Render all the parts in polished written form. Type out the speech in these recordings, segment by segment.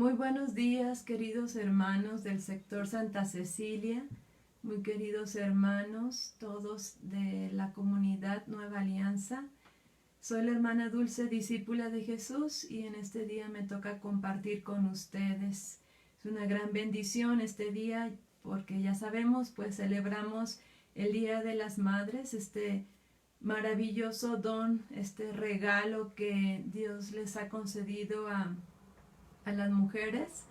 Muy buenos días, queridos hermanos del sector Santa Cecilia, muy queridos hermanos, todos de la comunidad Nueva Alianza. Soy la hermana Dulce, discípula de Jesús, y en este día me toca compartir con ustedes. Es una gran bendición este día porque ya sabemos, pues celebramos el Día de las Madres, este maravilloso don, este regalo que Dios les ha concedido a las mujeres,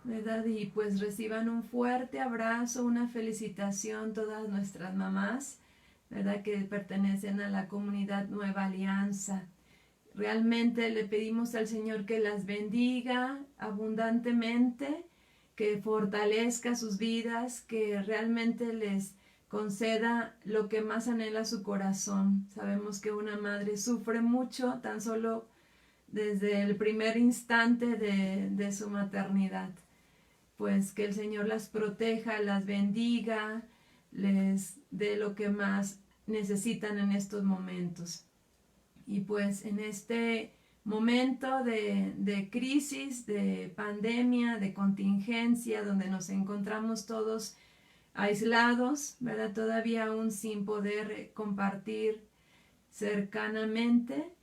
¿verdad? Y pues reciban un fuerte abrazo, una felicitación todas nuestras mamás, ¿verdad? Que pertenecen a la comunidad Nueva Alianza. Realmente le pedimos al Señor que las bendiga abundantemente, que fortalezca sus vidas, que realmente les conceda lo que más anhela su corazón. Sabemos que una madre sufre mucho, tan solo desde el primer instante de su maternidad. Pues que el Señor las proteja, las bendiga, les dé lo que más necesitan en estos momentos. Y pues en este momento de crisis, de pandemia, de contingencia, donde nos encontramos todos aislados, ¿verdad? Todavía aún sin poder compartir cercanamente,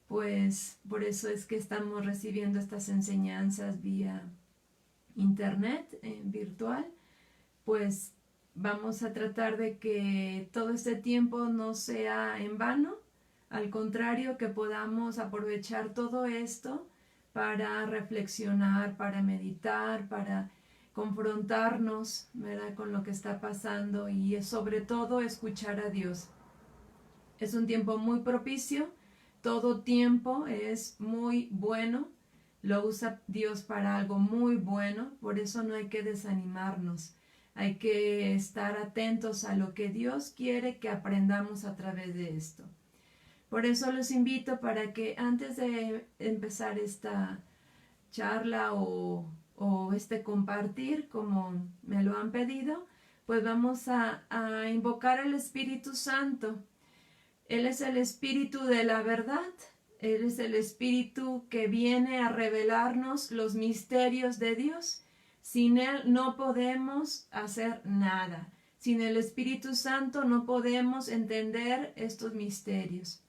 pues por eso es que estamos recibiendo estas enseñanzas vía internet, virtual. Pues vamos a tratar de que todo este tiempo no sea en vano, al contrario, que podamos aprovechar todo esto para reflexionar, para meditar, para confrontarnos, ¿verdad?, con lo que está pasando, y sobre todo escuchar a Dios. Es un tiempo muy propicio, todo tiempo es muy bueno, lo usa Dios para algo muy bueno, por eso no hay que desanimarnos, hay que estar atentos a lo que Dios quiere que aprendamos a través de esto. Por eso los invito para que antes de empezar esta charla o este compartir, como me lo han pedido, pues vamos a invocar al Espíritu Santo. Él es el Espíritu de la verdad, Él es el Espíritu que viene a revelarnos los misterios de Dios. Sin Él no podemos hacer nada. Sin el Espíritu Santo no podemos entender estos misterios.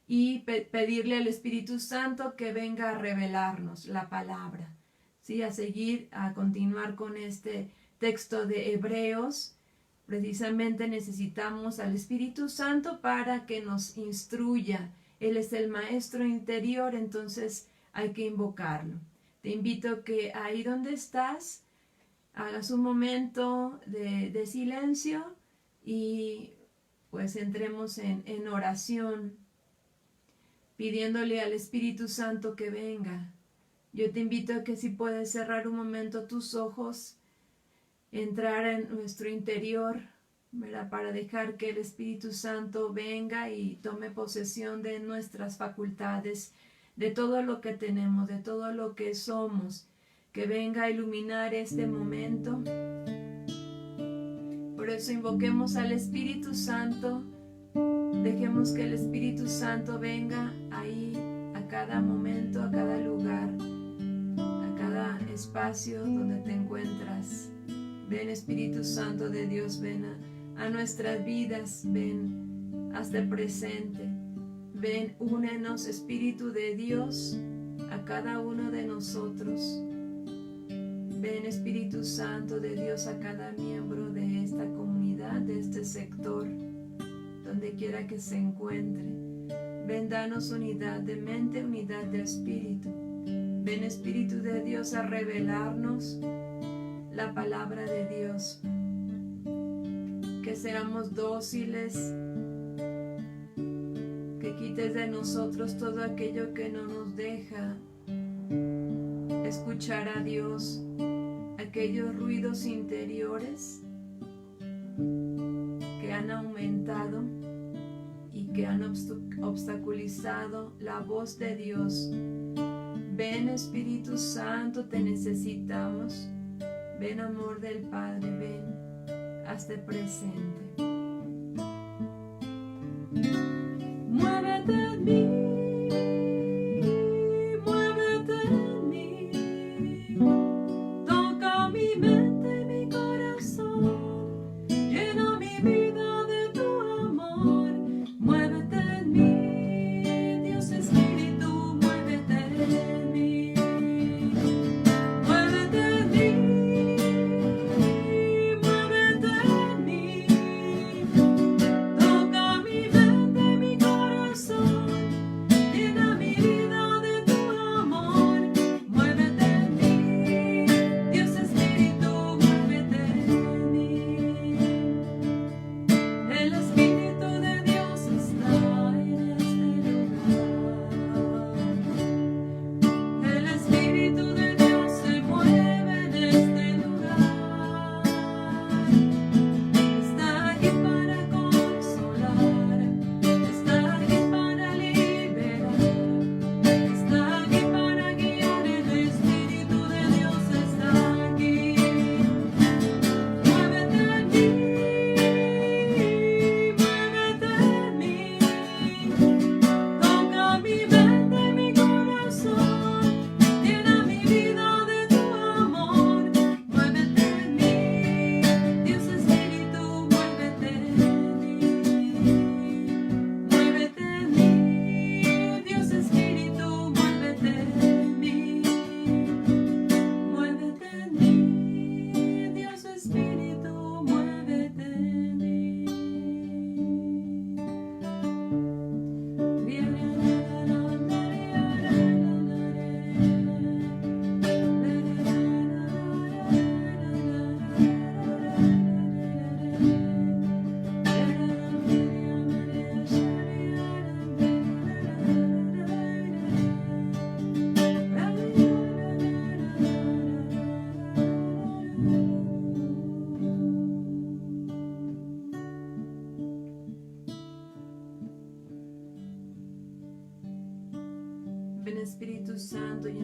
Y pedirle al Espíritu Santo que venga a revelarnos la palabra. ¿Sí? A continuar con este texto de Hebreos. Precisamente necesitamos al Espíritu Santo para que nos instruya. Él es el maestro interior, entonces hay que invocarlo. Te invito que ahí donde estás, hagas un momento de silencio y pues entremos en oración, pidiéndole al Espíritu Santo que venga. Yo te invito a que si puedes cerrar un momento tus ojos, entrar en nuestro interior, ¿verdad?, para dejar que el Espíritu Santo venga y tome posesión de nuestras facultades, de todo lo que tenemos, de todo lo que somos, que venga a iluminar este momento. Por eso invoquemos al Espíritu Santo, dejemos que el Espíritu Santo venga ahí a cada momento, a cada lugar, a cada espacio donde te encuentras. Ven, Espíritu Santo de Dios, ven a nuestras vidas, ven, hazte presente, ven, únenos, Espíritu de Dios, a cada uno de nosotros. Ven, Espíritu Santo de Dios, a cada miembro de esta comunidad, de este sector, donde quiera que se encuentre. Ven, danos unidad de mente, unidad de espíritu. Ven, Espíritu de Dios, a revelarnos la palabra de Dios, que seamos dóciles, que quites de nosotros todo aquello que no nos deja escuchar a Dios, aquellos ruidos interiores que han aumentado y que han obstaculizado la voz de Dios. Ven, Espíritu Santo, te necesitamos. Ven, amor del Padre, ven, hazte presente. Muévete en mí, muévete en mí.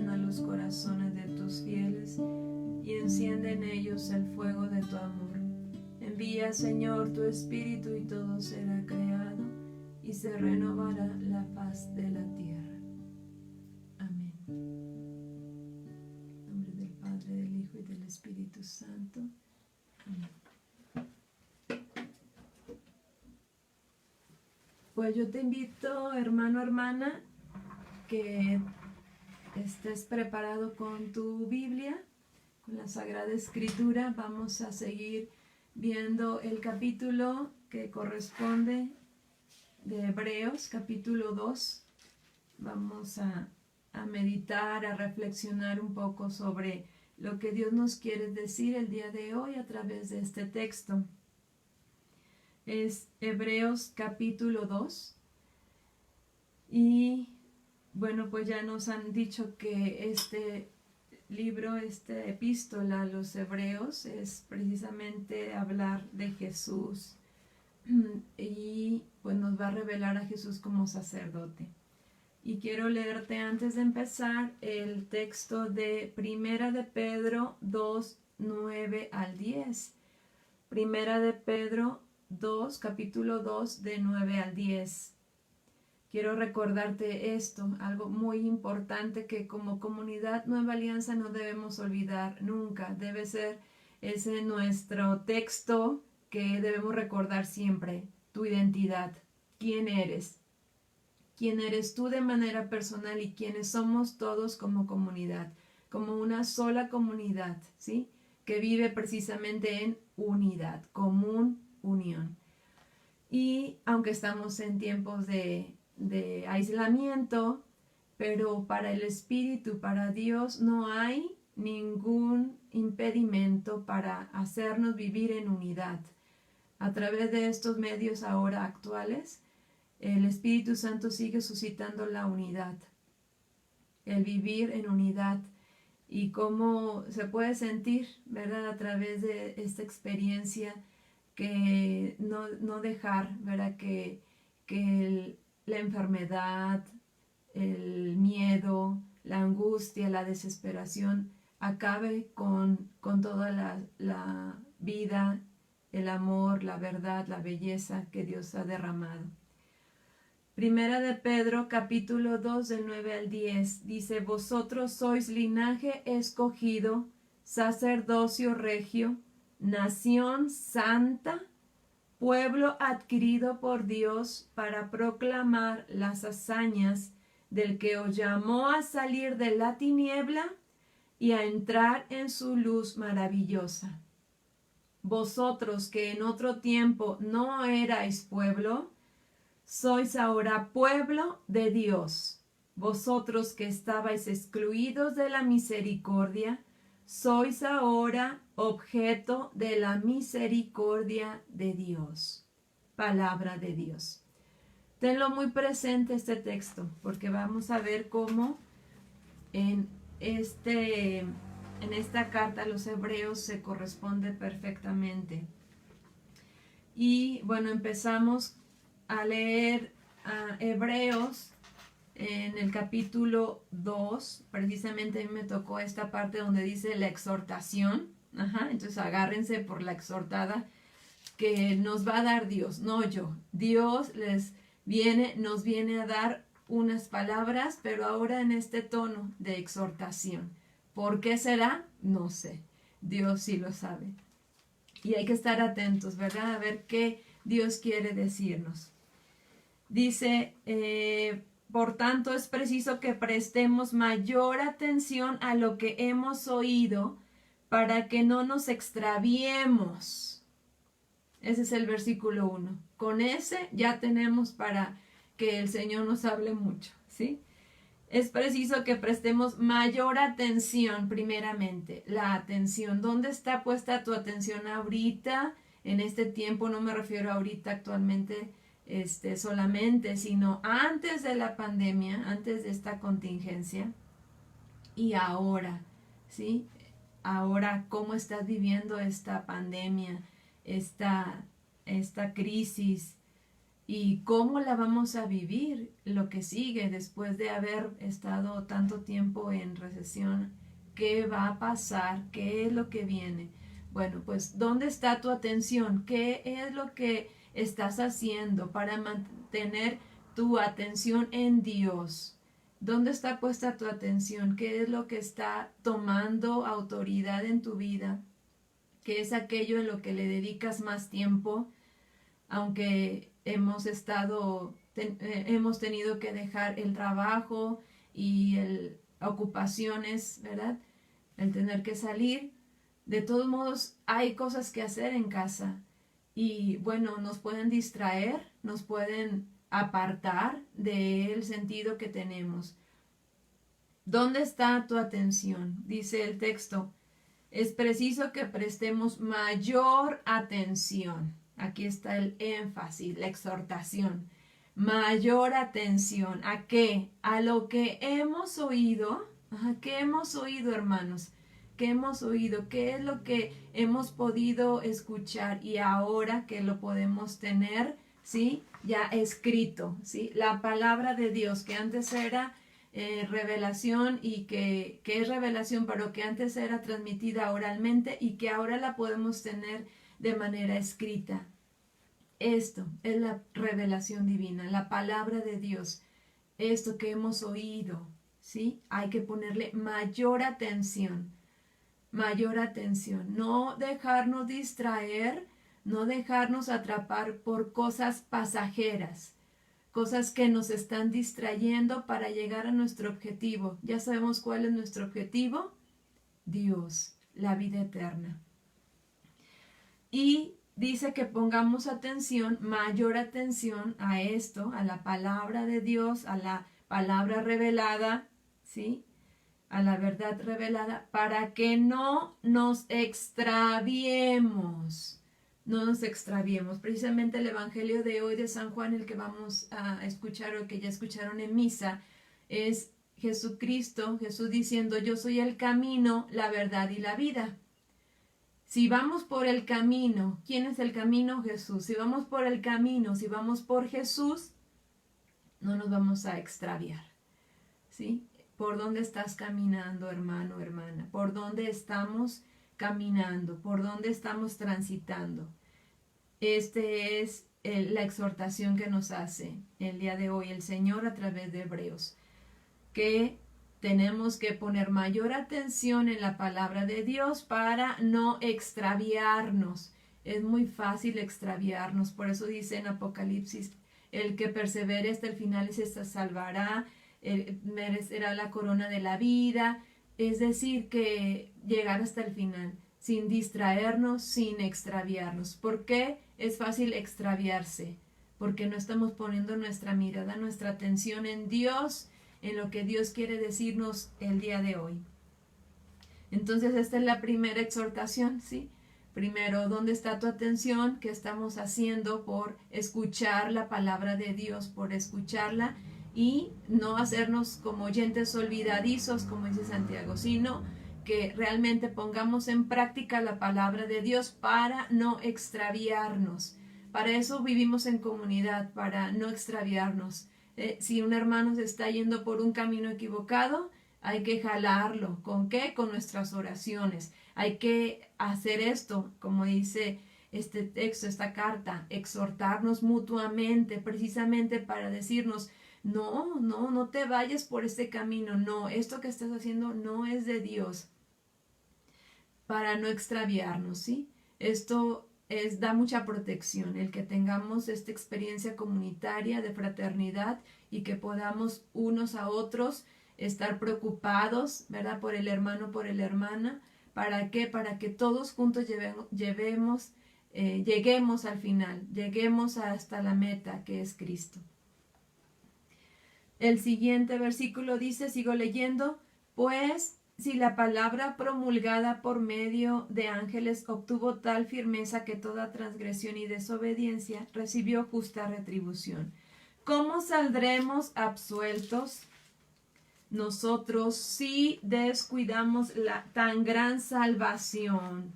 llena los corazones de tus fieles y enciende en ellos el fuego de tu amor. Envía, Señor, tu Espíritu y todo será creado y se renovará la faz de la tierra. Amén. En nombre del Padre, del Hijo y del Espíritu Santo. Amén. Pues yo te invito, hermano, hermana, que estés preparado con tu Biblia, con la Sagrada Escritura. Vamos a seguir viendo el capítulo que corresponde de Hebreos, capítulo 2. Vamos a meditar, a reflexionar un poco sobre lo que Dios nos quiere decir el día de hoy a través de este texto. Es Hebreos capítulo 2 y bueno, pues ya nos han dicho que este libro, esta epístola a los hebreos es precisamente hablar de Jesús y pues nos va a revelar a Jesús como sacerdote. Y quiero leerte antes de empezar el texto de Primera de Pedro 2, 9 al 10. Primera de Pedro 2, capítulo 2, de 9 al 10. Quiero recordarte esto, algo muy importante que como comunidad Nueva Alianza no debemos olvidar nunca. Debe ser ese nuestro texto que debemos recordar siempre. Tu identidad, quién eres tú de manera personal y quiénes somos todos como comunidad, como una sola comunidad, ¿sí? Que vive precisamente en unidad, común unión. Y aunque estamos en tiempos de aislamiento, pero para el Espíritu, para Dios, no hay ningún impedimento para hacernos vivir en unidad. A través de estos medios ahora actuales, el Espíritu Santo sigue suscitando la unidad, el vivir en unidad y cómo se puede sentir, ¿verdad? A través de esta experiencia que no dejar, ¿verdad? Que la enfermedad, el miedo, la angustia, la desesperación acabe con toda la vida, el amor, la verdad, la belleza que Dios ha derramado. Primera de Pedro, capítulo 2, del 9 al 10, dice: Vosotros sois linaje escogido, sacerdocio regio, nación santa, pueblo adquirido por Dios para proclamar las hazañas del que os llamó a salir de la tiniebla y a entrar en su luz maravillosa. Vosotros que en otro tiempo no erais pueblo, sois ahora pueblo de Dios. Vosotros que estabais excluidos de la misericordia, sois ahora objeto de la misericordia de Dios. Palabra de Dios. Tenlo muy presente este texto, porque vamos a ver cómo en esta carta a los hebreos se corresponde perfectamente. Y bueno, empezamos a leer a Hebreos en el capítulo 2, precisamente a mí me tocó esta parte donde dice la exhortación. Entonces agárrense por la exhortada que nos va a dar Dios, no yo. Dios nos viene a dar unas palabras, pero ahora en este tono de exhortación. ¿Por qué será? No sé. Dios sí lo sabe. Y hay que estar atentos, ¿verdad? A ver qué Dios quiere decirnos. Dice, por tanto es preciso que prestemos mayor atención a lo que hemos oído para que no nos extraviemos. Ese es el versículo 1. Con ese ya tenemos para que el Señor nos hable mucho, ¿sí? Es preciso que prestemos mayor atención primeramente. La atención. ¿Dónde está puesta tu atención ahorita? En este tiempo, no me refiero ahorita actualmente solamente, sino antes de la pandemia, antes de esta contingencia y ahora, ¿sí? Ahora, ¿cómo estás viviendo esta pandemia, esta crisis? ¿Y cómo la vamos a vivir lo que sigue después de haber estado tanto tiempo en recesión? ¿Qué va a pasar? ¿Qué es lo que viene? Bueno, pues ¿dónde está tu atención? ¿Qué es lo que estás haciendo para mantener tu atención en Dios? ¿Dónde está puesta tu atención? ¿Qué es lo que está tomando autoridad en tu vida? ¿Qué es aquello en lo que le dedicas más tiempo? Aunque hemos tenido que dejar el trabajo y ocupaciones, ¿verdad? El tener que salir. De todos modos, hay cosas que hacer en casa y bueno, nos pueden distraer, nos pueden apartar del sentido que tenemos. ¿Dónde está tu atención? Dice el texto. Es preciso que prestemos mayor atención. Aquí está el énfasis, la exhortación. Mayor atención. ¿A qué? A lo que hemos oído. ¿Qué hemos oído, hermanos? ¿Qué hemos oído? ¿Qué es lo que hemos podido escuchar y ahora que lo podemos tener, ¿sí? Ya escrito, ¿sí? La palabra de Dios que antes era revelación y que es revelación, pero que antes era transmitida oralmente y que ahora la podemos tener de manera escrita. Esto es la revelación divina, la palabra de Dios, esto que hemos oído, ¿sí? Hay que ponerle mayor atención, no dejarnos distraer, no dejarnos atrapar por cosas pasajeras, cosas que nos están distrayendo para llegar a nuestro objetivo. Ya sabemos cuál es nuestro objetivo. Dios, la vida eterna. Y dice que pongamos atención, mayor atención a esto, a la palabra de Dios, a la palabra revelada, ¿sí? A la verdad revelada, para que no nos extraviemos. No nos extraviemos. Precisamente el Evangelio de hoy de San Juan, el que vamos a escuchar o que ya escucharon en misa, es Jesucristo, Jesús diciendo, yo soy el camino, la verdad y la vida. Si vamos por el camino, ¿quién es el camino? Jesús. Si vamos por el camino, si vamos por Jesús, no nos vamos a extraviar, ¿sí? ¿Por dónde estás caminando, hermano, hermana? ¿Por dónde estamos caminando? ¿Por dónde estamos transitando? Este es la exhortación que nos hace el día de hoy el Señor a través de Hebreos, que tenemos que poner mayor atención en la palabra de Dios para no extraviarnos. Es muy fácil extraviarnos, por eso dice en Apocalipsis, el que persevere hasta el final se salvará, merecerá la corona de la vida, es decir, que llegar hasta el final, sin distraernos, sin extraviarnos. ¿Por qué es fácil extraviarse? Porque no estamos poniendo nuestra mirada, nuestra atención en Dios, en lo que Dios quiere decirnos el día de hoy. Entonces esta es la primera exhortación, ¿sí? Primero, ¿dónde está tu atención? ¿Qué estamos haciendo por escuchar la palabra de Dios, por escucharla y no hacernos como oyentes olvidadizos, como dice Santiago, sino que realmente pongamos en práctica la palabra de Dios para no extraviarnos? Para eso vivimos en comunidad, para no extraviarnos. Si un hermano se está yendo por un camino equivocado, hay que jalarlo. ¿Con qué? Con nuestras oraciones. Hay que hacer esto, como dice este texto, esta carta, exhortarnos mutuamente, precisamente para decirnos, no te vayas por este camino, no, esto que estás haciendo no es de Dios, para no extraviarnos, ¿sí? Esto da mucha protección, el que tengamos esta experiencia comunitaria de fraternidad y que podamos unos a otros estar preocupados, ¿verdad? Por el hermano, por la hermana. ¿Para qué? Para que todos juntos lleguemos al final, lleguemos hasta la meta que es Cristo. El siguiente versículo dice, sigo leyendo, pues si la palabra promulgada por medio de ángeles obtuvo tal firmeza que toda transgresión y desobediencia recibió justa retribución, ¿cómo saldremos absueltos nosotros si descuidamos la tan gran salvación?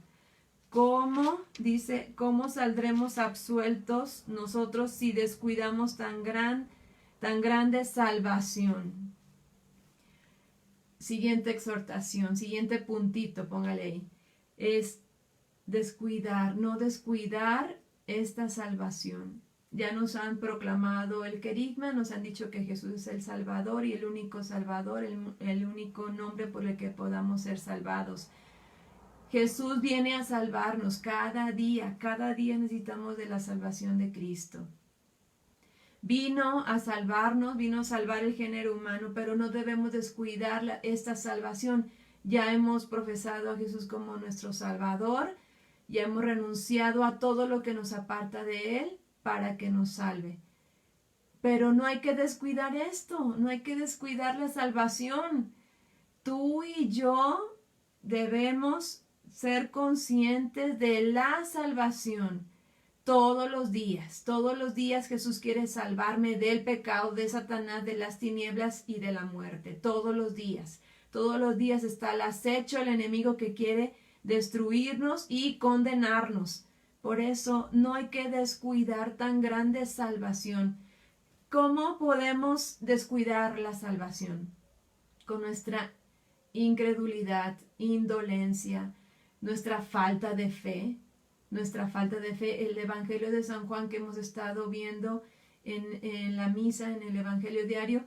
¿Cómo, dice, cómo saldremos absueltos nosotros si descuidamos tan grande salvación? Siguiente exhortación, siguiente puntito, póngale ahí. Es descuidar, no descuidar esta salvación. Ya nos han proclamado el querigma, nos han dicho que Jesús es el Salvador y el único Salvador, el único nombre por el que podamos ser salvados. Jesús viene a salvarnos cada día necesitamos de la salvación de Cristo. Vino a salvarnos, vino a salvar el género humano, pero no debemos descuidar esta salvación. Ya hemos profesado a Jesús como nuestro Salvador, ya hemos renunciado a todo lo que nos aparta de Él para que nos salve. Pero no hay que descuidar esto, no hay que descuidar la salvación. Tú y yo debemos ser conscientes de la salvación todos los días Jesús quiere salvarme del pecado, de Satanás, de las tinieblas y de la muerte, todos los días está el acecho, el enemigo que quiere destruirnos y condenarnos. Por eso no hay que descuidar tan grande salvación. ¿Cómo podemos descuidar la salvación? Con nuestra incredulidad, indolencia, nuestra falta de fe. El Evangelio de San Juan que hemos estado viendo en la misa, en el Evangelio diario,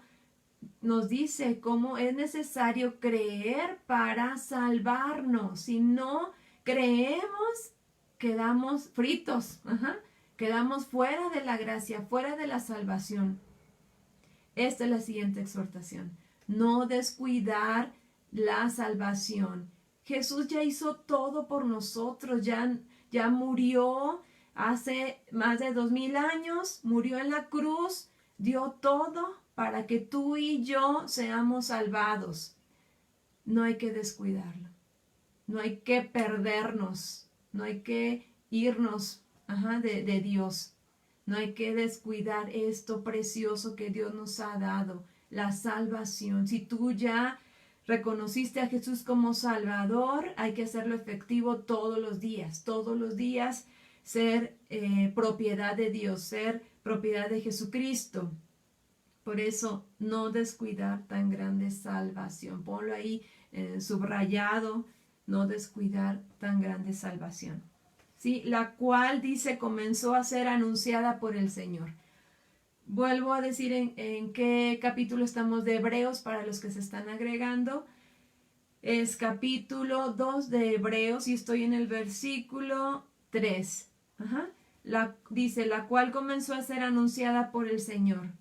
nos dice cómo es necesario creer para salvarnos. Si no creemos, quedamos fritos, quedamos fuera de la gracia, fuera de la salvación. Esta es la siguiente exhortación. No descuidar la salvación. Jesús ya hizo todo por nosotros, ya murió hace más de 2000 años, murió en la cruz, dio todo para que tú y yo seamos salvados. No hay que descuidarlo, no hay que perdernos, no hay que irnos de Dios, no hay que descuidar esto precioso que Dios nos ha dado, la salvación. Si tú ya reconociste a Jesús como Salvador, hay que hacerlo efectivo todos los días, ser propiedad de Dios, ser propiedad de Jesucristo. Por eso, no descuidar tan grande salvación. Ponlo ahí subrayado, no descuidar tan grande salvación. ¿Sí? La cual, dice, comenzó a ser anunciada por el Señor. Vuelvo a decir en qué capítulo estamos de Hebreos para los que se están agregando. Es capítulo 2 de Hebreos y estoy en el versículo 3. Dice, la cual comenzó a ser anunciada por el Señor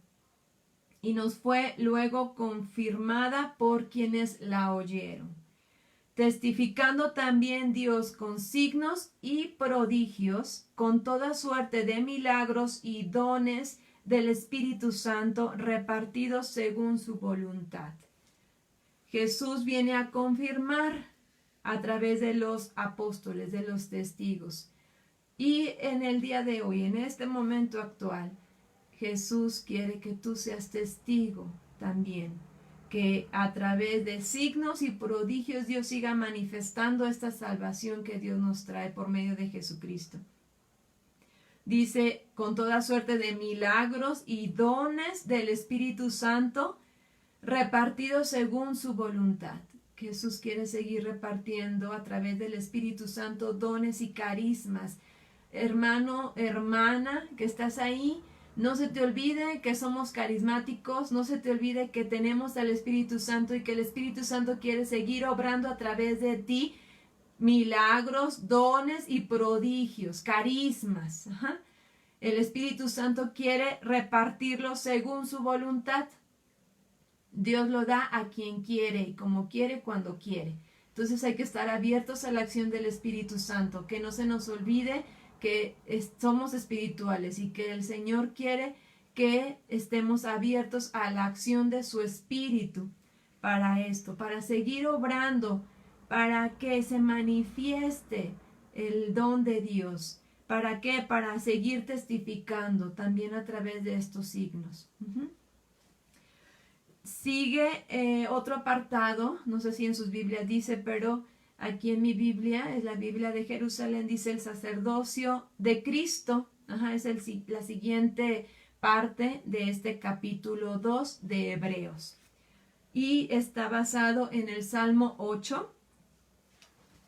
y nos fue luego confirmada por quienes la oyeron. Testificando también Dios con signos y prodigios, con toda suerte de milagros y dones del Espíritu Santo repartidos según su voluntad. Jesús viene a confirmar a través de los apóstoles, de los testigos. Y en el día de hoy, en este momento actual, Jesús quiere que tú seas testigo también, que a través de signos y prodigios Dios siga manifestando esta salvación que Dios nos trae por medio de Jesucristo. Dice, con toda suerte de milagros y dones del Espíritu Santo repartidos según su voluntad. Jesús quiere seguir repartiendo a través del Espíritu Santo dones y carismas. Hermano, hermana, que estás ahí, no se te olvide que somos carismáticos, no se te olvide que tenemos al Espíritu Santo y que el Espíritu Santo quiere seguir obrando a través de ti milagros, dones y prodigios, carismas. El Espíritu Santo quiere repartirlos según su voluntad. Dios lo da a quien quiere y como quiere, cuando quiere. Entonces hay que estar abiertos a la acción del Espíritu Santo, que no se nos olvide que somos espirituales y que el Señor quiere que estemos abiertos a la acción de su Espíritu para esto, para seguir obrando, para que se manifieste el don de Dios. ¿Para qué? Para seguir testificando también a través de estos signos. Sigue otro apartado, no sé si en sus Biblias dice, pero Aquí en mi Biblia, es la Biblia de Jerusalén, dice el sacerdocio de Cristo. Ajá, es la siguiente parte de este capítulo 2 de Hebreos. Y está basado en el Salmo 8.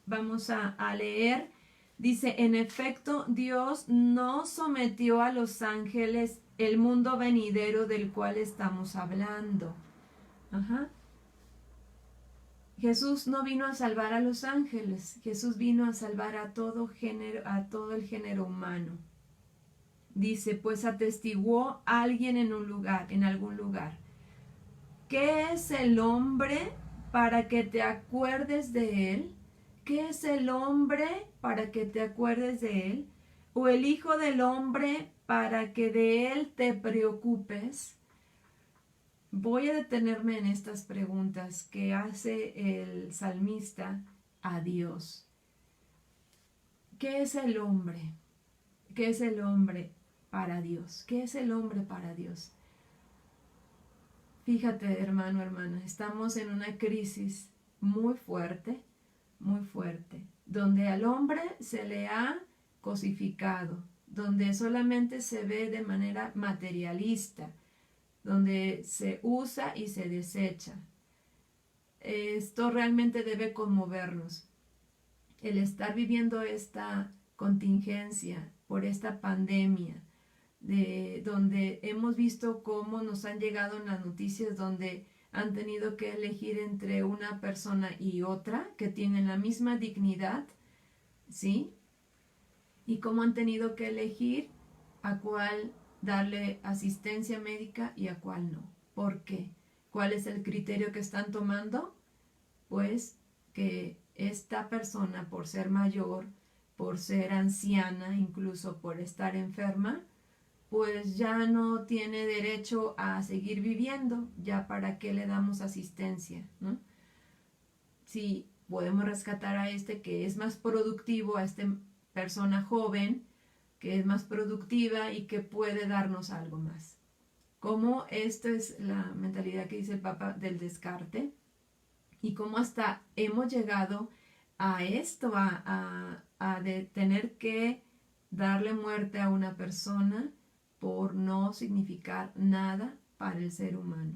Vamos a leer. Dice, en efecto, Dios no sometió a los ángeles el mundo venidero del cual estamos hablando. Ajá. Jesús no vino a salvar a los ángeles, Jesús vino a salvar a todo el género humano. Dice, pues atestiguó alguien en un lugar, en algún lugar. ¿Qué es el hombre para que te acuerdes de él? ¿Qué es el hombre para que te acuerdes de él? ¿O el hijo del hombre para que de él te preocupes? Voy a detenerme en estas preguntas que hace el salmista a Dios. ¿Qué es el hombre? ¿Qué es el hombre para Dios? ¿Qué es el hombre para Dios? Fíjate, hermano, hermana, estamos en una crisis muy fuerte, donde al hombre se le ha cosificado, donde solamente se ve de manera materialista, donde se usa y se desecha. Esto realmente debe conmovernos. El estar viviendo esta contingencia por esta pandemia, donde hemos visto cómo nos han llegado en las noticias donde han tenido que elegir entre una persona y otra que tienen la misma dignidad, ¿sí? Y cómo han tenido que elegir a cuál darle asistencia médica y a cuál no. ¿Por qué? ¿Cuál es el criterio que están tomando? Pues que esta persona, por ser mayor, por ser anciana, incluso por estar enferma, pues ya no tiene derecho a seguir viviendo, ya para qué le damos asistencia, ¿no? Si podemos rescatar a este que es más productivo, a esta persona joven, que es más productiva y que puede darnos algo más. Como esta es la mentalidad que dice el Papa del descarte y cómo hasta hemos llegado a esto, de tener que darle muerte a una persona por no significar nada para el ser humano,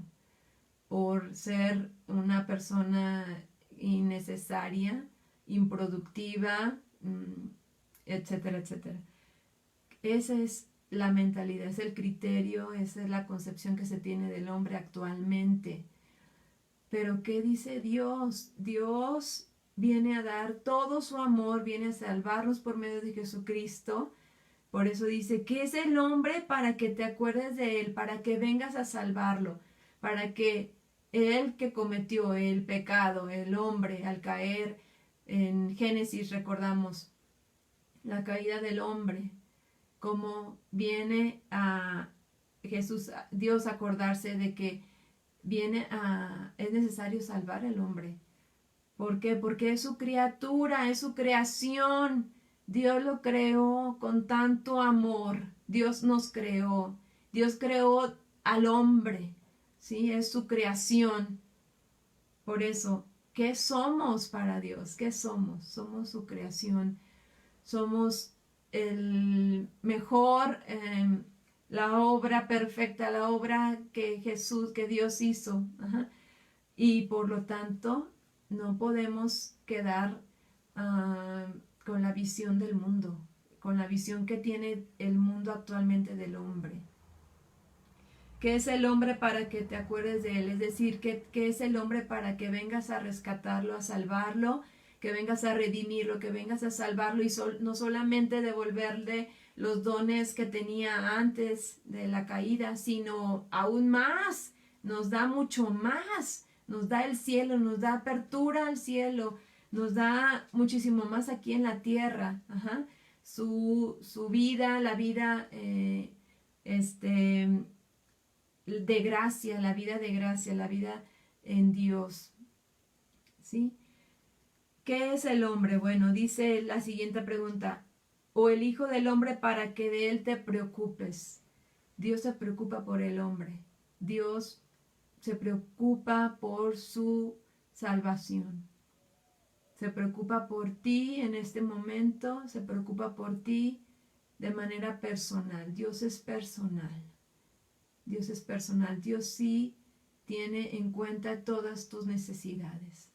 por ser una persona innecesaria, improductiva, etcétera, etcétera. Esa es la mentalidad, es el criterio, esa es la concepción que se tiene del hombre actualmente. Pero ¿qué dice Dios? Dios viene a dar todo su amor, viene a salvarnos por medio de Jesucristo. Por eso dice, ¿qué es el hombre para que te acuerdes de él, para que vengas a salvarlo, para que él que cometió el pecado, el hombre, al caer en Génesis, recordamos la caída del hombre, como viene a Jesús, Dios a acordarse de que es necesario salvar al hombre. ¿Por qué? Porque es su criatura, es su creación. Dios lo creó con tanto amor. Dios nos creó. Dios creó al hombre. ¿Sí? Es su creación. Por eso, ¿qué somos para Dios? ¿Qué somos? Somos su creación. Somos el mejor, la obra perfecta, la obra que Dios hizo. Ajá. Y por lo tanto, no podemos quedar con la visión del mundo, con la visión que tiene el mundo actualmente del hombre. ¿Qué es el hombre para que te acuerdes de él? Es decir, ¿qué es el hombre para que vengas a rescatarlo, a salvarlo, que vengas a redimirlo, que vengas a salvarlo y no solamente devolverle los dones que tenía antes de la caída, sino aún más, nos da mucho más, nos da el cielo, nos da apertura al cielo, nos da muchísimo más aquí en la tierra. Ajá. Su vida, la vida de gracia, la vida de gracia, la vida en Dios. ¿Sí? ¿Qué es el hombre? Bueno, dice la siguiente pregunta. O el Hijo del Hombre para que de él te preocupes. Dios se preocupa por el hombre. Dios se preocupa por su salvación. Se preocupa por ti en este momento, se preocupa por ti de manera personal. Dios es personal. Dios es personal. Dios sí tiene en cuenta todas tus necesidades.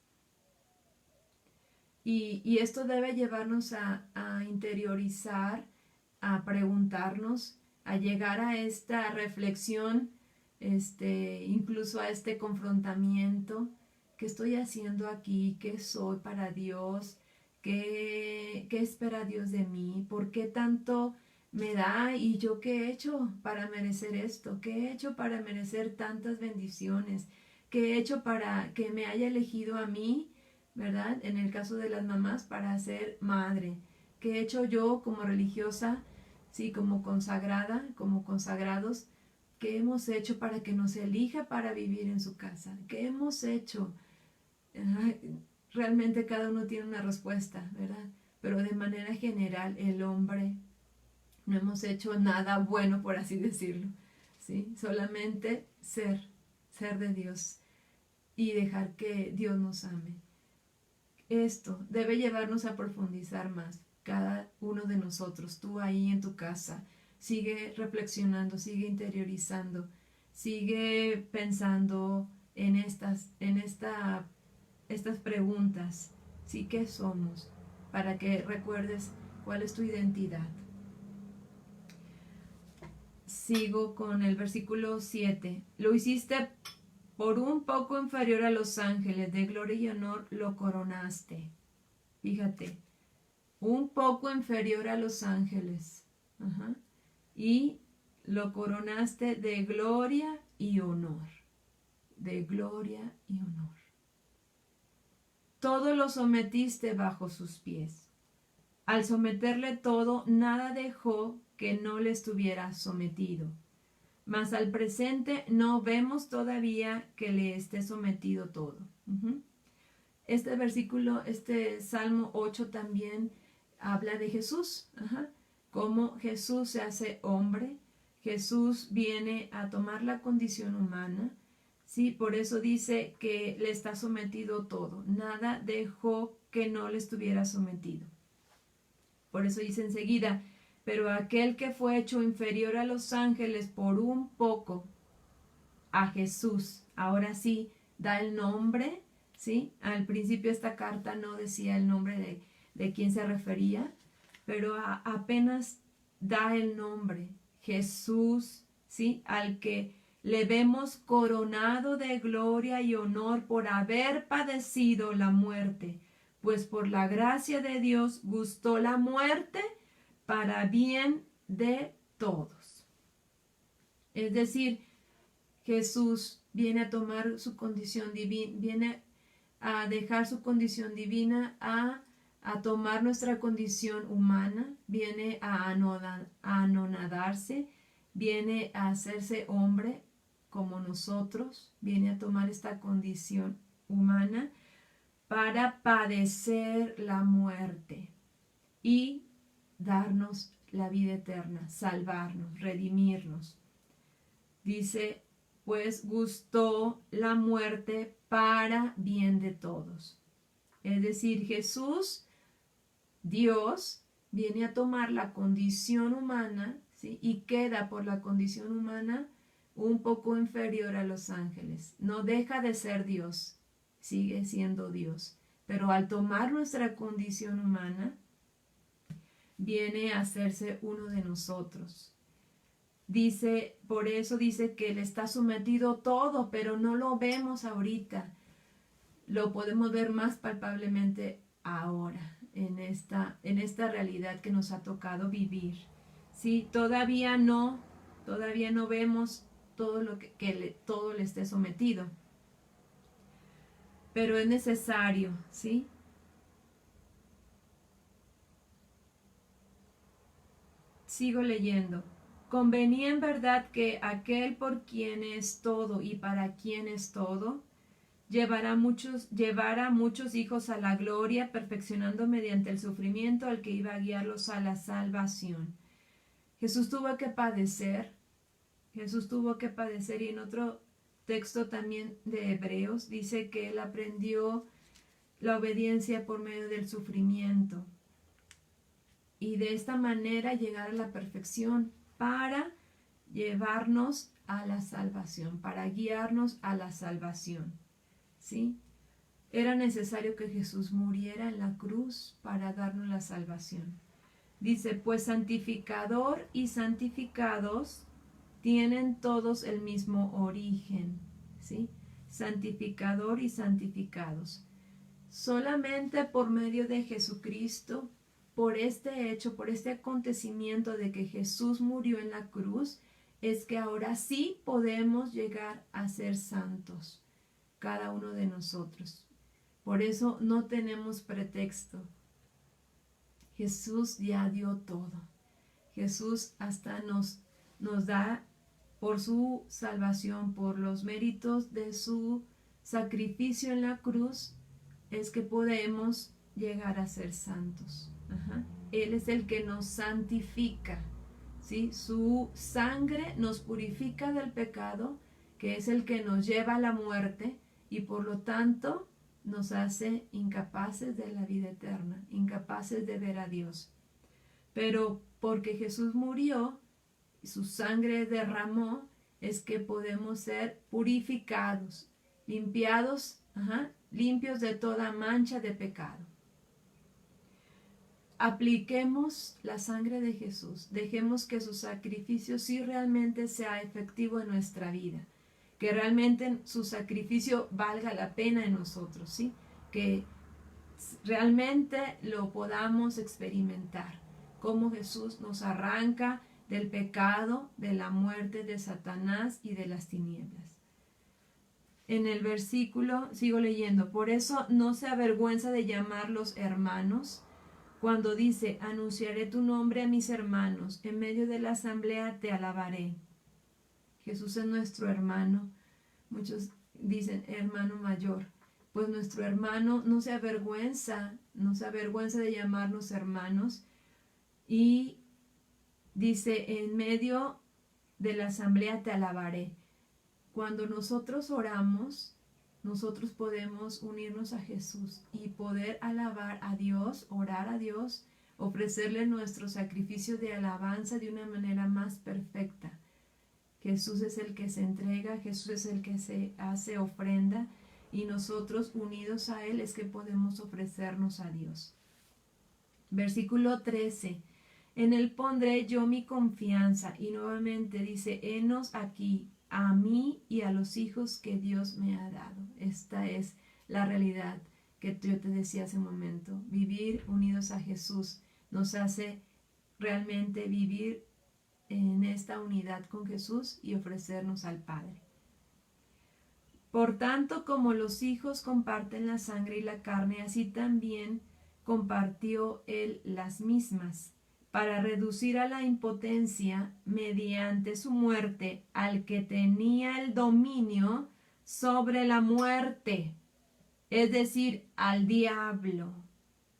Y esto debe llevarnos a interiorizar, a preguntarnos, a llegar a esta reflexión, incluso a este confrontamiento. ¿Qué estoy haciendo aquí? ¿Qué soy para Dios? ¿Qué espera Dios de mí? ¿Por qué tanto me da? ¿Y yo qué he hecho para merecer esto? ¿Qué he hecho para merecer tantas bendiciones? ¿Qué he hecho para que me haya elegido a mí? ¿Verdad? En el caso de las mamás, para ser madre. ¿Qué he hecho yo como religiosa? Sí, como consagrada, como consagrados. ¿Qué hemos hecho para que nos elija para vivir en su casa? ¿Qué hemos hecho? Realmente cada uno tiene una respuesta, ¿verdad? Pero de manera general, el hombre no hemos hecho nada bueno, por así decirlo, ¿sí? Solamente ser de Dios y dejar que Dios nos ame. Esto debe llevarnos a profundizar más, cada uno de nosotros, tú ahí en tu casa, sigue reflexionando, sigue interiorizando, sigue pensando en estas preguntas, ¿sí? ¿Qué somos? Para que recuerdes cuál es tu identidad. Sigo con el versículo 7. Lo hiciste por un poco inferior a los ángeles, de gloria y honor lo coronaste. Fíjate, un poco inferior a los ángeles. Ajá. Y lo coronaste de gloria y honor. De gloria y honor. Todo lo sometiste bajo sus pies. Al someterle todo, nada dejó que no le estuviera sometido. Mas al presente no vemos todavía que le esté sometido todo. Este versículo, este Salmo 8 también habla de Jesús. Cómo Jesús se hace hombre. Jesús viene a tomar la condición humana. Sí, por eso dice que le está sometido todo. Nada dejó que no le estuviera sometido. Por eso dice enseguida, pero aquel que fue hecho inferior a los ángeles por un poco, a Jesús, ahora sí, da el nombre, ¿sí? Al principio esta carta no decía el nombre de quién se refería, pero apenas da el nombre, Jesús, ¿sí? Al que le vemos coronado de gloria y honor por haber padecido la muerte, pues por la gracia de Dios gustó la muerte para bien de todos. Es decir, Jesús viene a tomar su condición divina, viene a dejar su condición divina, a tomar nuestra condición humana, viene a anonadarse, viene a hacerse hombre como nosotros, viene a tomar esta condición humana para padecer la muerte y darnos la vida eterna, salvarnos, redimirnos. Dice, pues gustó la muerte para bien de todos. Es decir, Jesús, Dios, viene a tomar la condición humana, ¿sí? Y queda por la condición humana un poco inferior a los ángeles. No deja de ser Dios, sigue siendo Dios. Pero al tomar nuestra condición humana, viene a hacerse uno de nosotros. Dice, por eso dice que le está sometido todo, pero no lo vemos ahorita. Lo podemos ver más palpablemente ahora, en esta realidad que nos ha tocado vivir. Sí, todavía no vemos todo lo que todo le esté sometido. Pero es necesario, ¿sí? Sigo leyendo. Convenía en verdad que aquel por quien es todo y para quien es todo, llevará muchos hijos a la gloria, perfeccionando mediante el sufrimiento al que iba a guiarlos a la salvación. Jesús tuvo que padecer, y en otro texto también de Hebreos dice que él aprendió la obediencia por medio del sufrimiento. Y de esta manera llegar a la perfección para llevarnos a la salvación, para guiarnos a la salvación. ¿Sí? Era necesario que Jesús muriera en la cruz para darnos la salvación. Dice, pues santificador y santificados tienen todos el mismo origen. ¿Sí? Santificador y santificados. Solamente por medio de Jesucristo, por este hecho, por este acontecimiento de que Jesús murió en la cruz, es que ahora sí podemos llegar a ser santos, cada uno de nosotros. Por eso no tenemos pretexto. Jesús ya dio todo. Jesús hasta nos da por su salvación, por los méritos de su sacrificio en la cruz, es que podemos llegar a ser santos. Él es el que nos santifica, ¿sí? Su sangre nos purifica del pecado, que es el que nos lleva a la muerte, y por lo tanto nos hace incapaces de la vida eterna, incapaces de ver a Dios. Pero porque Jesús murió y su sangre derramó, es que podemos ser purificados, limpiados, limpios de toda mancha de pecado. Apliquemos la sangre de Jesús, dejemos que su sacrificio sí realmente sea efectivo en nuestra vida, que realmente su sacrificio valga la pena en nosotros, ¿sí? Que realmente lo podamos experimentar, cómo Jesús nos arranca del pecado, de la muerte, de Satanás y de las tinieblas. En el versículo, sigo leyendo, por eso no se avergüenza de llamarlos hermanos, cuando dice, anunciaré tu nombre a mis hermanos, en medio de la asamblea te alabaré. Jesús es nuestro hermano. Muchos dicen hermano mayor. Pues nuestro hermano no se avergüenza de llamarnos hermanos. Y dice, en medio de la asamblea te alabaré. Cuando nosotros oramos, nosotros podemos unirnos a Jesús y poder alabar a Dios, orar a Dios, ofrecerle nuestro sacrificio de alabanza de una manera más perfecta. Jesús es el que se entrega, Jesús es el que se hace ofrenda, y nosotros unidos a Él es que podemos ofrecernos a Dios. Versículo 13. En Él pondré yo mi confianza. Y nuevamente dice, henos aquí, a mí y a los hijos que Dios me ha dado. Esta es la realidad que yo te decía hace un momento. Vivir unidos a Jesús nos hace realmente vivir en esta unidad con Jesús y ofrecernos al Padre. Por tanto, como los hijos comparten la sangre y la carne, así también compartió Él las mismas, para reducir a la impotencia mediante su muerte al que tenía el dominio sobre la muerte, es decir, al diablo,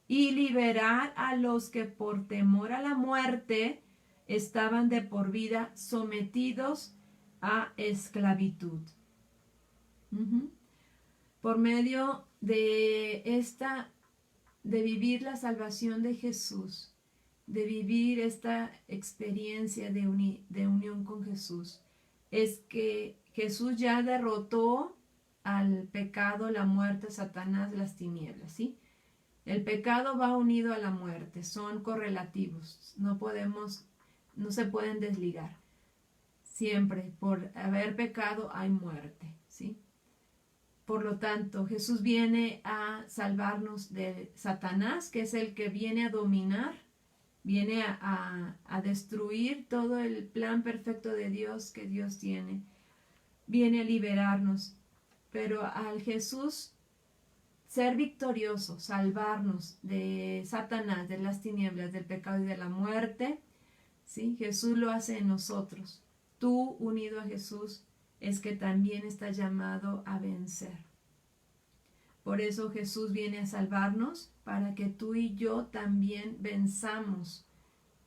y liberar a los que por temor a la muerte estaban de por vida sometidos a esclavitud. Por medio de de vivir la salvación de Jesús, de vivir esta experiencia de unión con Jesús, es que Jesús ya derrotó al pecado, la muerte, Satanás, las tinieblas, ¿sí? El pecado va unido a la muerte, son correlativos, no se pueden desligar. Siempre por haber pecado hay muerte, ¿sí? Por lo tanto, Jesús viene a salvarnos de Satanás, que es el que viene a dominar, viene a destruir todo el plan perfecto de Dios que Dios tiene. Viene a liberarnos. Pero al Jesús ser victorioso, salvarnos de Satanás, de las tinieblas, del pecado y de la muerte, ¿sí? Jesús lo hace en nosotros. Tú, unido a Jesús, es que también estás llamado a vencer. Por eso Jesús viene a salvarnos, para que tú y yo también venzamos,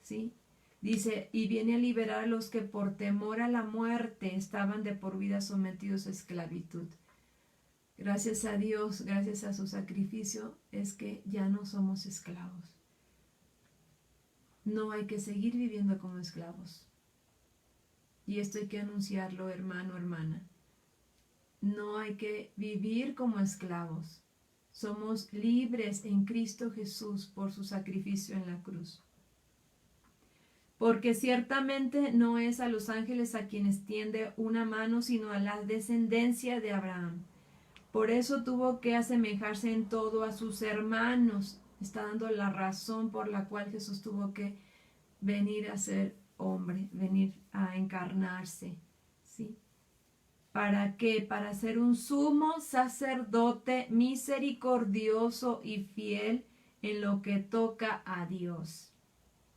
¿sí? Dice, y viene a liberar a los que por temor a la muerte estaban de por vida sometidos a esclavitud. Gracias a Dios, gracias a su sacrificio, es que ya no somos esclavos. No hay que seguir viviendo como esclavos. Y esto hay que anunciarlo, hermano, hermana. No hay que vivir como esclavos. Somos libres en Cristo Jesús por su sacrificio en la cruz. Porque ciertamente no es a los ángeles a quienes tiende una mano, sino a la descendencia de Abraham. Por eso tuvo que asemejarse en todo a sus hermanos. Está dando la razón por la cual Jesús tuvo que venir a ser hombre, venir a encarnarse, ¿sí? ¿Para qué? Para ser un sumo sacerdote misericordioso y fiel en lo que toca a Dios.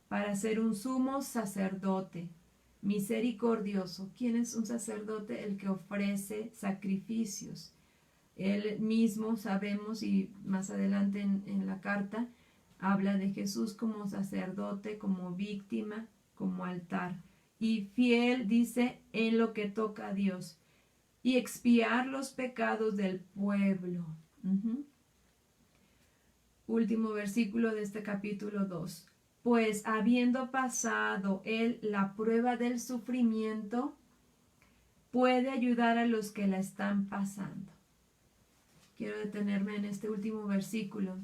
Para ser un sumo sacerdote misericordioso. ¿Quién es un sacerdote? El que ofrece sacrificios. Él mismo sabemos, y más adelante en la carta, habla de Jesús como sacerdote, como víctima, como altar. Y fiel, dice, en lo que toca a Dios. Y expiar los pecados del pueblo. Último versículo de este capítulo 2. Pues habiendo pasado él la prueba del sufrimiento, puede ayudar a los que la están pasando. Quiero detenerme en este último versículo,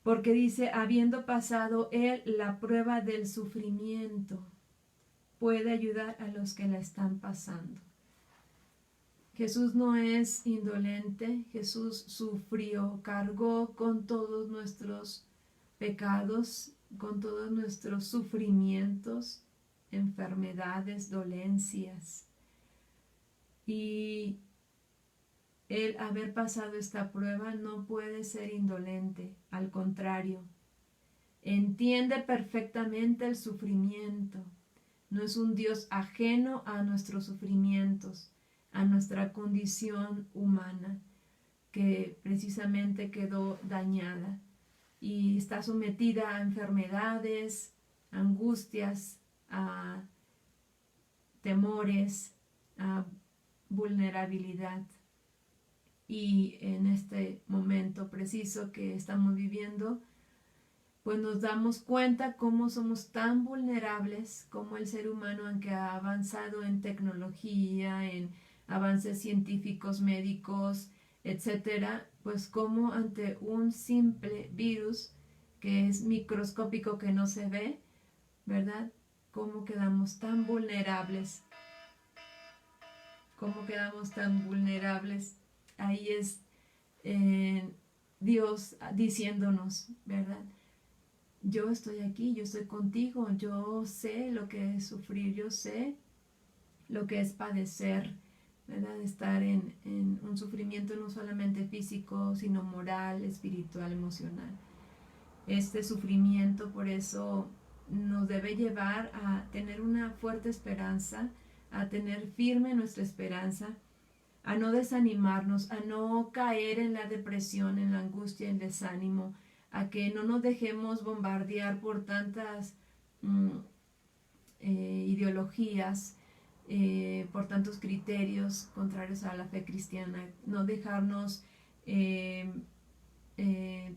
porque dice, habiendo pasado él la prueba del sufrimiento, puede ayudar a los que la están pasando. Jesús no es indolente, Jesús sufrió, cargó con todos nuestros pecados, con todos nuestros sufrimientos, enfermedades, dolencias. Y el haber pasado esta prueba no puede ser indolente, al contrario, entiende perfectamente el sufrimiento. No es un Dios ajeno a nuestros sufrimientos, a nuestra condición humana, que precisamente quedó dañada y está sometida a enfermedades, angustias, a temores, a vulnerabilidad. Y en este momento preciso que estamos viviendo, pues nos damos cuenta cómo somos tan vulnerables, como el ser humano, aunque ha avanzado en tecnología, en avances científicos, médicos, etcétera, pues como ante un simple virus que es microscópico, que no se ve, ¿verdad? Cómo quedamos tan vulnerables, cómo quedamos tan vulnerables. Ahí es Dios diciéndonos, ¿verdad? Yo estoy aquí, yo estoy contigo, yo sé lo que es sufrir, yo sé lo que es padecer, ¿verdad? Estar en un sufrimiento no solamente físico, sino moral, espiritual, emocional. Este sufrimiento, por eso, nos debe llevar a tener una fuerte esperanza, a tener firme nuestra esperanza, a no desanimarnos, a no caer en la depresión, en la angustia, en el desánimo, a que no nos dejemos bombardear por tantas ideologías, por tantos criterios contrarios a la fe cristiana, no dejarnos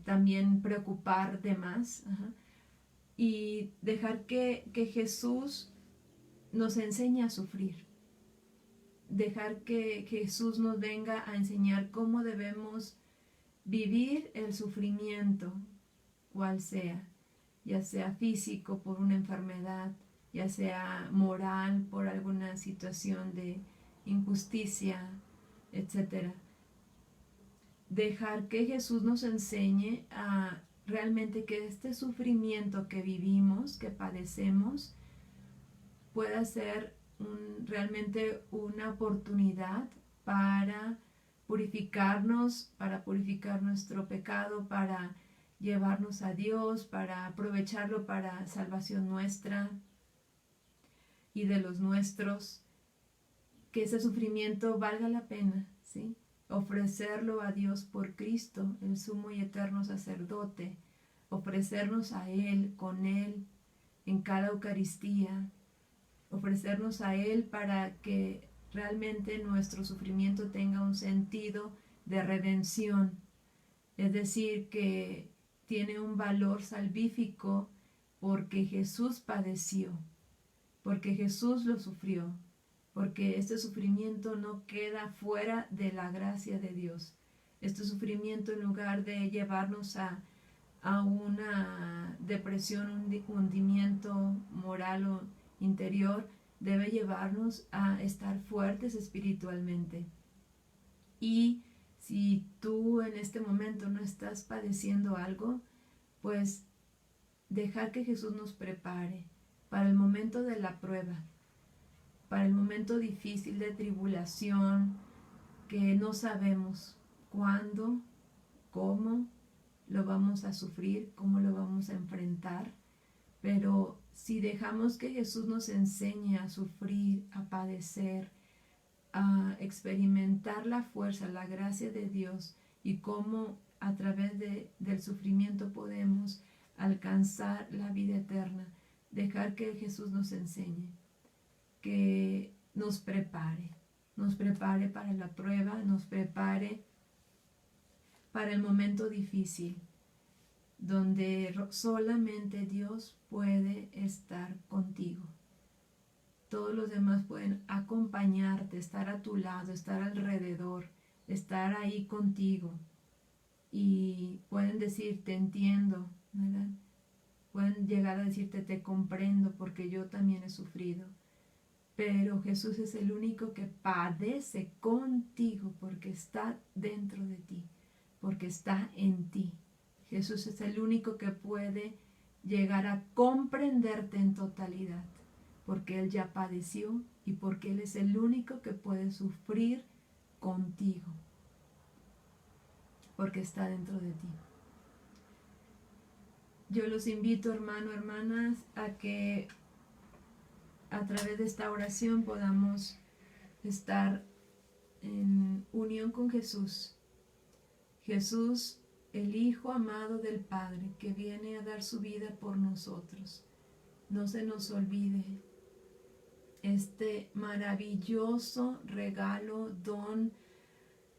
también preocupar de más, y dejar que Jesús nos enseñe a sufrir, dejar que Jesús nos venga a enseñar cómo debemos vivir el sufrimiento, cual sea, ya sea físico por una enfermedad, ya sea moral por alguna situación de injusticia, etc. Dejar que Jesús nos enseñe a realmente que este sufrimiento que vivimos, que padecemos, pueda ser realmente una oportunidad para purificarnos, para purificar nuestro pecado, para llevarnos a Dios, para aprovecharlo para salvación nuestra y de los nuestros, que ese sufrimiento valga la pena, ¿sí? Ofrecerlo a Dios por Cristo, el sumo y eterno sacerdote, ofrecernos a Él, con Él, en cada Eucaristía, ofrecernos a Él para que realmente nuestro sufrimiento tenga un sentido de redención, es decir, que tiene un valor salvífico porque Jesús padeció, porque Jesús lo sufrió, porque este sufrimiento no queda fuera de la gracia de Dios. Este sufrimiento, en lugar de llevarnos a una depresión, un hundimiento moral o interior, debe llevarnos a estar fuertes espiritualmente. Y si tú en este momento no estás padeciendo algo, pues dejar que Jesús nos prepare para el momento de la prueba, para el momento difícil de tribulación, que no sabemos cuándo, cómo lo vamos a sufrir, cómo lo vamos a enfrentar. Pero si dejamos que Jesús nos enseñe a sufrir, a padecer, a experimentar la fuerza, la gracia de Dios, y cómo a través del sufrimiento podemos alcanzar la vida eterna, dejar que Jesús nos enseñe, que nos prepare para la prueba, nos prepare para el momento difícil, donde solamente Dios puede estar contigo. Todos los demás pueden acompañarte, estar a tu lado, estar alrededor, estar ahí contigo. Y pueden decir, te entiendo, ¿verdad? Pueden llegar a decirte, te comprendo, porque yo también he sufrido. Pero Jesús es el único que padece contigo, porque está dentro de ti, porque está en ti. Jesús es el único que puede llegar a comprenderte en totalidad, porque Él ya padeció y porque Él es el único que puede sufrir contigo, porque está dentro de ti. Yo los invito, hermano, hermanas, a que a través de esta oración podamos estar en unión con Jesús. Jesús, el Hijo amado del Padre, que viene a dar su vida por nosotros. No se nos olvide este maravilloso regalo, don,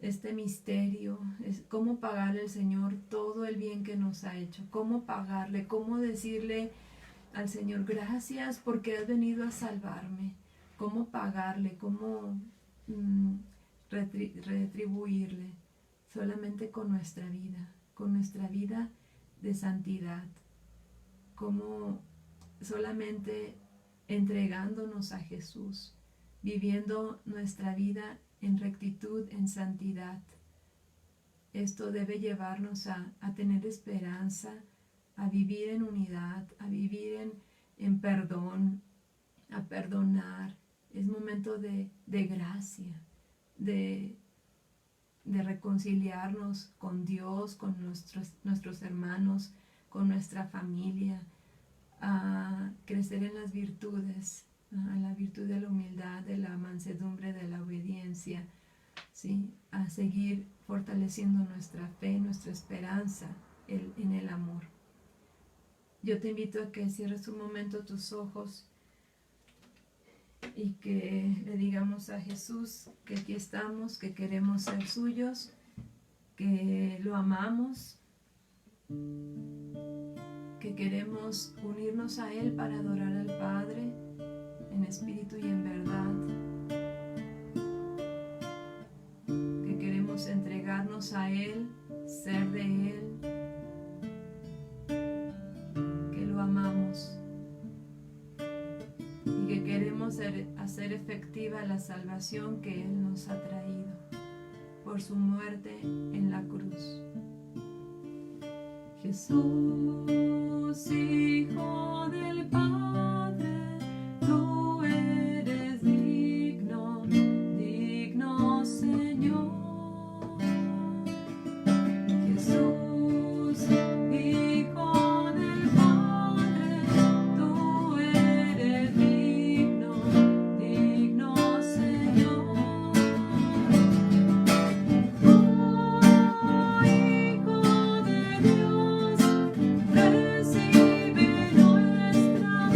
este misterio, es cómo pagarle al Señor todo el bien que nos ha hecho, cómo pagarle, cómo decirle al Señor, gracias porque has venido a salvarme, cómo pagarle, cómo retribuirle, solamente con nuestra vida de santidad, como solamente entregándonos a Jesús, viviendo nuestra vida en rectitud, en santidad. Esto debe llevarnos a tener esperanza, a vivir en unidad, a vivir en perdón, a perdonar. Es momento de gracia, de reconciliarnos con Dios, con nuestros hermanos, con nuestra familia, a crecer en las virtudes, a la virtud de la humildad, de la mansedumbre, de la obediencia, ¿sí? A seguir fortaleciendo nuestra fe, nuestra esperanza en el amor. Yo te invito a que cierres un momento tus ojos y que le digamos a Jesús que aquí estamos, que queremos ser suyos, que lo amamos, que queremos unirnos a Él para adorar al Padre en espíritu y en verdad, que queremos entregarnos a Él, ser de Él, que lo amamos y que queremos hacer efectiva la salvación que Él nos ha traído por su muerte en la cruz. Jesús, Hijo del Padre, tú eres digno, digno Señor. Jesús, Hijo del Padre, tú eres digno, digno Señor. Oh, Hijo de Dios, recibe nuestra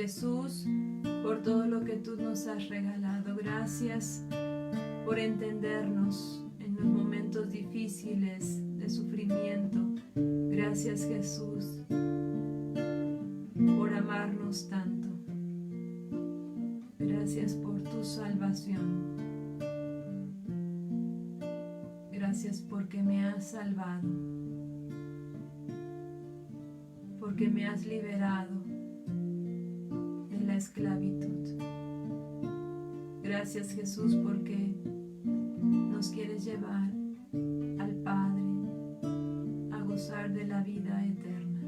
Jesús, por todo lo que tú nos has regalado. Gracias por entendernos en los momentos difíciles de sufrimiento. Gracias, Jesús, por amarnos tanto. Gracias por tu salvación. Gracias porque me has salvado, porque me has liberado de la esclavitud. Gracias, Jesús, porque nos quieres llevar al Padre a gozar de la vida eterna.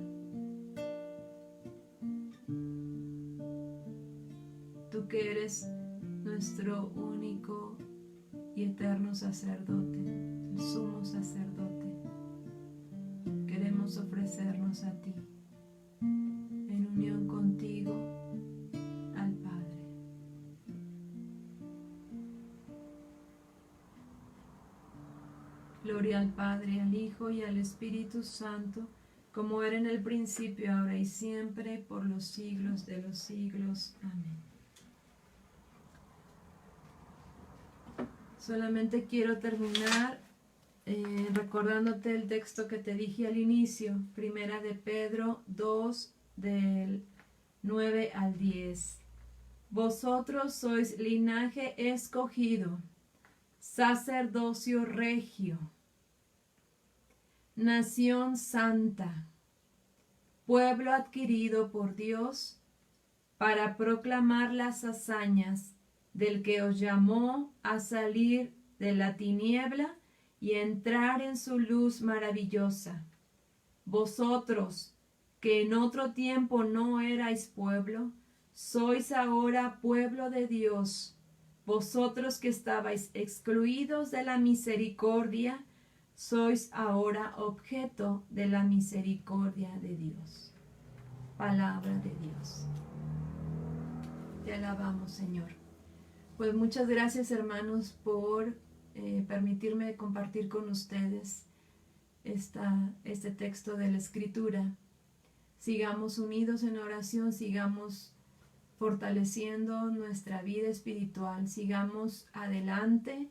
Tú que eres nuestro único y eterno sacerdote, el sumo sacerdote, queremos ofrecernos a ti en unión contigo al Padre. Gloria al Padre, al Hijo y al Espíritu Santo, como era en el principio, ahora y siempre, por los siglos de los siglos. Amén. Solamente quiero terminar recordándote el texto que te dije al inicio, Primera de Pedro 2, del 9 al 10. Vosotros sois linaje escogido, sacerdocio regio, nación santa, pueblo adquirido por Dios, para proclamar las hazañas del que os llamó a salir de la tiniebla y entrar en su luz maravillosa. Vosotros, que en otro tiempo no erais pueblo, sois ahora pueblo de Dios. Vosotros que estabais excluidos de la misericordia, sois ahora objeto de la misericordia de Dios. Palabra de Dios. Te alabamos, Señor. Pues muchas gracias, hermanos, por permitirme compartir con ustedes este texto de la Escritura. Sigamos unidos en oración, sigamos fortaleciendo nuestra vida espiritual, sigamos adelante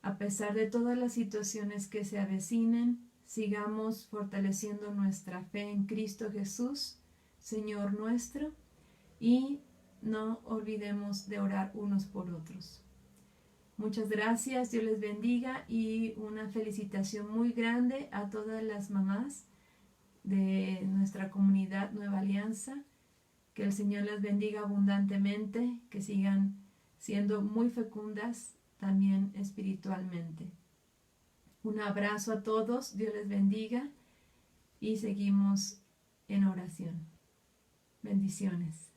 a pesar de todas las situaciones que se avecinen, sigamos fortaleciendo nuestra fe en Cristo Jesús, Señor nuestro, y no olvidemos de orar unos por otros. Muchas gracias, Dios les bendiga y una felicitación muy grande a todas las mamás de nuestra comunidad Nueva Alianza. Que el Señor las bendiga abundantemente, que sigan siendo muy fecundas también espiritualmente. Un abrazo a todos, Dios les bendiga y seguimos en oración. Bendiciones.